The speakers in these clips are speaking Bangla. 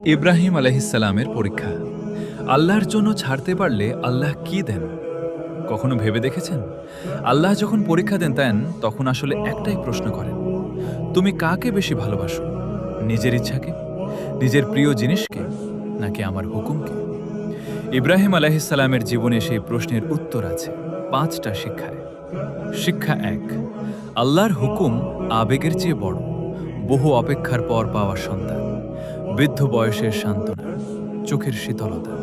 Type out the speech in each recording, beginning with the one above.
ইব্রাহিম আলাইহিসসালামের পরীক্ষা। আল্লাহর জন্য ছাড়তে পারলে আল্লাহ কি দেন? কখনো ভেবে দেখেছেন? আল্লাহ যখন পরীক্ষা দেন তখন আসলে একটাই প্রশ্ন করেন, তুমি কাকে বেশি ভালোবাসো? নিজের ইচ্ছাকে, নিজের প্রিয় জিনিসকে, নাকি আমার হুকুমকে? ইব্রাহিম আলাইহিসসালামের জীবনে সেই প্রশ্নের উত্তর আছে ৫টা শিক্ষায়। শিক্ষা ১, আল্লাহর হুকুম আবেগের চেয়ে বড়, বহু অপেক্ষার পর পাওয়া সন্তান, বৃদ্ধ বয়সের সান্ত্বনা, চোখের শীতলতা,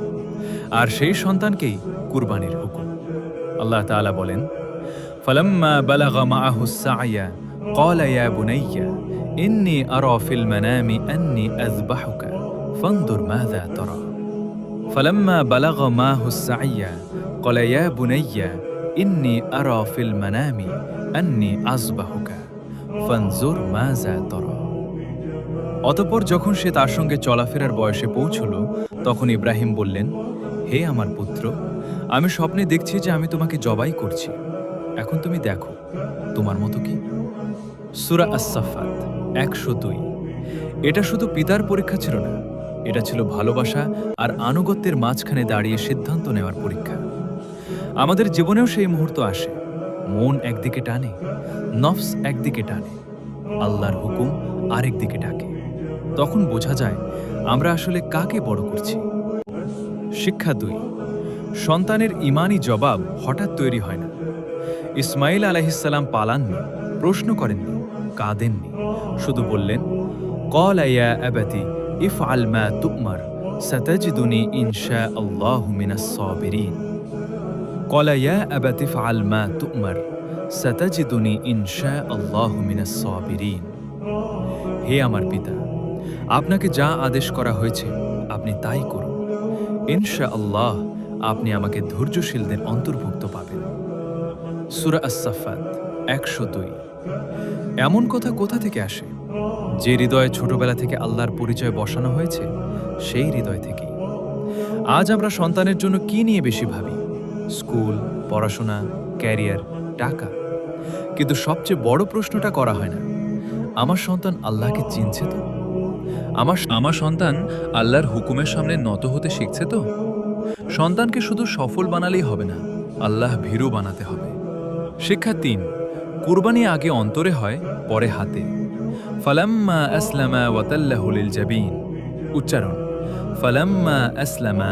আর সেই সন্তানকেই কুরবানির হুকুম। আল্লাহ তাআলা বলেন, ফালাম্মা বালাগা মাআহুস সা'য়া ক্বালা ইয়া বুনাইয়া ইন্নী আরা ফিল মানামি আন্নী আযবাহুকা ফানজুর মাযা তারা। ফালাম্মা বালাগা মাআহুস সা'য়া ক্বালা ইয়া বুনাইয়া ইন্নী আরা ফিল মানামি আন্নী আযবাহুকা ফানজুর মাযা তারা। অতঃপর যখন সে তার সঙ্গে চলাফেরার বয়সে পৌঁছল, তখন ইব্রাহিম বললেন, হে আমার পুত্র, আমি স্বপ্নে দেখছি যে আমি তোমাকে জবাই করছি। এখন তুমি দেখো তোমার মতো কি? সূরা আস-সাফফাত ১০২। এটা শুধু পিতার পরীক্ষা ছিল না, এটা ছিল ভালোবাসা আর আনুগত্যের মাঝখানে দাঁড়িয়ে সিদ্ধান্ত নেওয়ার পরীক্ষা। আমাদের জীবনেও সেই মুহূর্ত আসে, মন একদিকে টানে, নফস একদিকে টানে, আল্লাহর হুকুম আরেক দিকে ডাকে। তখন বোঝা যায় আমরা আসলে কাকে বড় করছি। শিক্ষা ২, সন্তানের ঈমানি জবাব হঠাৎ তৈরি হয় না। ইসমাঈল আলাইহিসসালাম পালাননি, প্রশ্ন করেননি, কাঁদেননি, শুধু বললেন, ক্বালা ইয়া আবাতি ইফআল মা তু'মার সাতাজিদুনি ইনশাআল্লাহু মিনাস সাবিরিন। ক্বালা ইয়া আবাতি ইফআল মা তু'মার সাতাজিদুনি ইনশাআল্লাহু মিনাস সাবিরিন। হে আমার পিতা, আপনাকে যা আদেশ করা হয়েছে আপনি তাই করুন। ইনশাআল্লাহ আপনি আমাকে ধৈর্যশীলদের অন্তর্ভুক্ত পাবেন। সূরা আস-সাফফাত ১০২। এমন কথা কোথা থেকে আসে? যে হৃদয়ে ছোটবেলা থেকে আল্লাহর পরিচয় বসানো হয়েছে, সেই হৃদয় থেকেই। আজ আমরা সন্তানের জন্য কি নিয়ে বেশি ভাবি? স্কুল, পড়াশোনা, ক্যারিয়ার, টাকা। কিন্তু সবচেয়ে বড় প্রশ্নটা করা হয় না, আমার সন্তান আল্লাহকে চিনছে তো? আমার সন্তান আল্লাহর হুকুমের সামনে নত হতে শিখছে তো? সন্তানকে শুধু সফল বানালেই হবে না, আল্লাহ ভীরু বানাতে হবে। শিক্ষা ৩, কুরবানি আগে অন্তরে হয়, পরে হাতে। ফালাম্মা আসলামা ওয়াতাল্লাহু লিল জাবিন। উচ্চারণ, ফালাম্মা আসলামা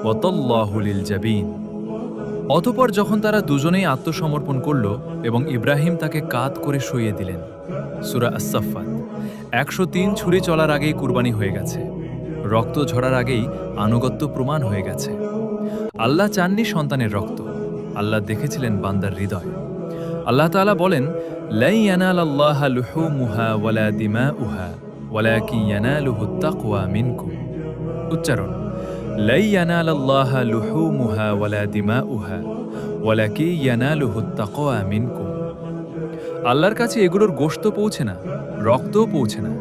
ওয়াতাল্লাহু লিল জাবিন। অতঃপর যখন তারা দুজনেই আত্মসমর্পণ করল এবং ইব্রাহিম তাকে কাঁধ করে শুইয়ে দিলেন। সূরা আস-সাফফাত ১০৩। ছুরি চলার আগেই কুরবানি হয়ে গেছে, রক্ত ঝরার আগেই আনুগত্য প্রমাণ হয়ে গেছে। আল্লাহ চাননি সন্তানের রক্ত, আল্লাহ দেখেছিলেন বান্দার হৃদয়। আল্লাহ তাআলা বলেন, লা ইয়ানালাল্লাহা লুহুমুহা ওয়ালা দিমাউহা ওয়ালাকিন ইয়ানালুহুত তাকওয়া মিনকুম। উচ্চারণ, লা ইয়ানালাল্লাহা লুহুমুহা ওয়ালা দিমাউহা ওয়ালাকিন ইয়ানালুহুত তাকওয়া মিনকুম। আল্লাহর কাছে এগুলোর গোশত পৌঁছে না, রক্তও পৌঁছে না,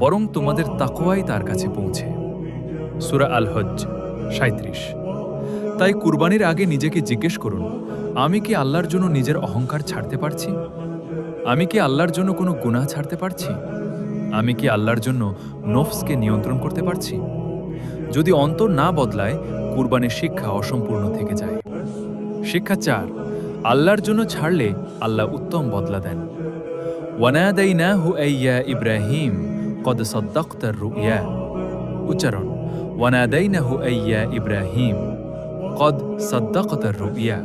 বরং তোমাদের তাকওয়াই তার কাছে পৌঁছে। সূরা আল-হজ্জ ৩৭। তাই কুরবানির আগে নিজেকে জিজ্ঞেস করুন, আমি কি আল্লাহর জন্য নিজের অহংকার ছাড়তে পারছি? আমি কি আল্লাহর জন্য কোনো গুনাহ ছাড়তে পারছি? আমি কি আল্লাহর জন্য নফসকে নিয়ন্ত্রণ করতে পারছি? যদি অন্তর না বদলায়, কুরবানির শিক্ষা অসম্পূর্ণ থেকে যায়। শিক্ষা ৪, আল্লাহর জন্য ছাড়লে আল্লাহ উত্তম বদলা দেন। ওয়ানাদাইনাহু আইয়া ইব্রাহিম কদ সাদ্দাকতার রুইয়া। উচ্চারণ, ওয়ানাদাইনাহু আইয়া ইব্রাহিম কদ সাদ্দাকতার রুইয়া।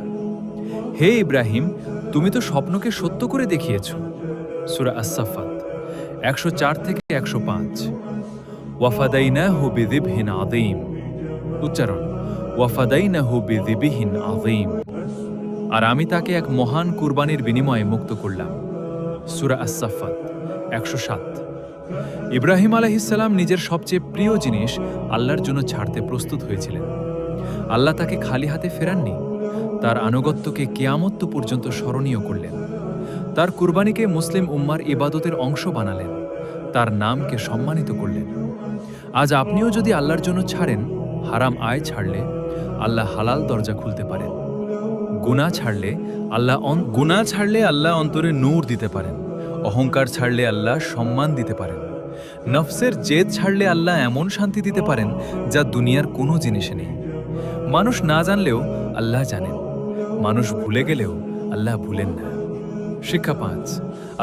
হে ইব্রাহিম, তুমি তো স্বপ্নকে সত্য করে দেখিয়েছ। সূরা আস-সাফফাত ১০৪ থেকে ১০৫। ওয়াফাদাইনাহু বিযিবহিন আযীম। উচ্চারণ, ওয়াফাদাইনাহু বিযিবহিন আযীম। আর আমি তাকে এক মহান কুরবানির বিনিময়ে মুক্ত করলাম। সূরা আস-সাফফাত ১০৭। ইব্রাহিম আলাইহিসসালাম নিজের সবচেয়ে প্রিয় জিনিস আল্লাহর জন্য ছাড়তে প্রস্তুত হয়েছিলেন। আল্লাহ তাকে খালি হাতে ফেরাননি, তার আনুগত্যকে কিয়ামত পর্যন্ত স্মরণীয় করলেন। তার কুরবানিকে মুসলিম উম্মার ইবাদতের অংশ বানালেন, তার নামকে সম্মানিত করলেন। আজ আপনিও যদি আল্লাহর জন্য ছাড়েন, হারাম আয় ছাড়লে আল্লাহ হালাল দরজা খুলতে পারেন। গুনাহ ছাড়লে আল্লাহ অন্তরে নূর দিতে পারেন। অহংকার ছাড়লে আল্লাহ সম্মান দিতে পারেন। নফসের জেদ ছাড়লে আল্লাহ এমন শান্তি দিতে পারেন যা দুনিয়ার কোনো জিনিসে নেই। মানুষ না জানলেও আল্লাহ জানেন, মানুষ ভুলে গেলেও আল্লাহ ভুলেন না। শিক্ষা 5,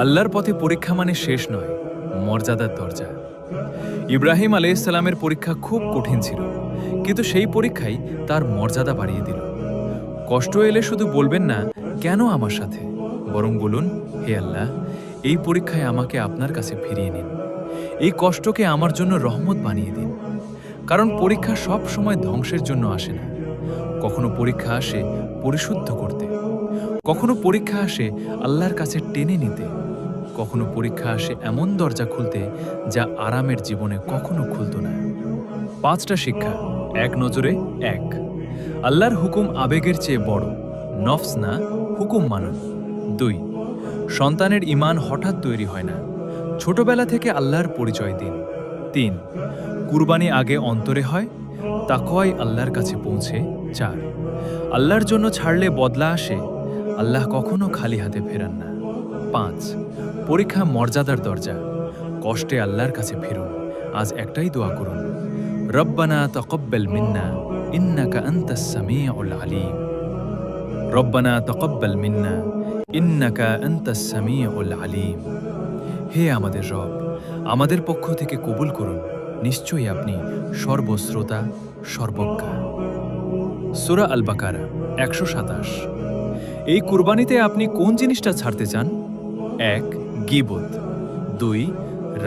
আল্লাহর পথে পরীক্ষা মানে শেষ নয়, মর্যাদার দরজা। ইব্রাহিম আলাইহিসসালামের পরীক্ষা খুব কঠিন ছিল, কিন্তু সেই পরীক্ষাই তার মর্যাদা বাড়িয়ে দিল। কষ্ট এলে শুধু বলবেন না কেন আমার সাথে, বরং বলুন, হে আল্লাহ, এই পরীক্ষায় আমাকে আপনার কাছে ফিরিয়ে নিন, এই কষ্টকে আমার জন্য রহমত বানিয়ে দিন। কারণ পরীক্ষা সব সময় ধ্বংসের জন্য আসে না। কখনো পরীক্ষা আসে পরিশুদ্ধ করতে, কখনো পরীক্ষা আসে আল্লাহর কাছে টেনে নিতে, কখনো পরীক্ষা আসে এমন দরজা খুলতে যা আরামের জীবনে কখনো খুলত না। 5টা শিক্ষা, এক নজরে 1। আল্লাহর হুকুম আবেগের চেয়ে বড়, নফস না, হুকুম মানুন। 2, সন্তানের ঈমান হঠাৎ তৈরি হয় না, ছোটবেলা থেকে আল্লাহর পরিচয় দিন। 3, কুরবানি আগে অন্তরে হয়, তাকওয়াই আল্লাহর কাছে পৌঁছে। 4, আল্লাহর জন্য ছাড়লে বদলা আসে, আল্লাহ কখনো খালি হাতে ফেরান না। 5, পরীক্ষা মর্যাদার দরজা, কষ্টে আল্লাহর কাছে ফিরুন, আজ একটাই দোয়া করুন, রব্বানা তাকাব্বাল মিন্না ইন্নাকা আনতাস সামিউল আলিম। রব্বানা তাকাব্বাল মিন্না ইন্নাকা আনতাস সামিউল আলিম। হে আমাদের রব, আমাদের পক্ষ থেকে কবুল করুন, নিশ্চয়ই আপনি সর্বশ্রোতা, সর্বজ্ঞা। সূরা আল বাকারা 127। এই কুরবানিতে আপনি কোন জিনিসটা ছাড়তে চান? 1, গীবত। 2,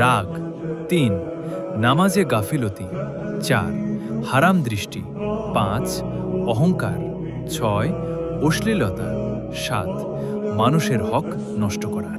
রাগ। 3, নামাজে গাফিলতি। 4, হারাম দৃষ্টি। 5, অহংকার। 6, অশ্লীলতা। 7, মানুষের হক নষ্ট করা।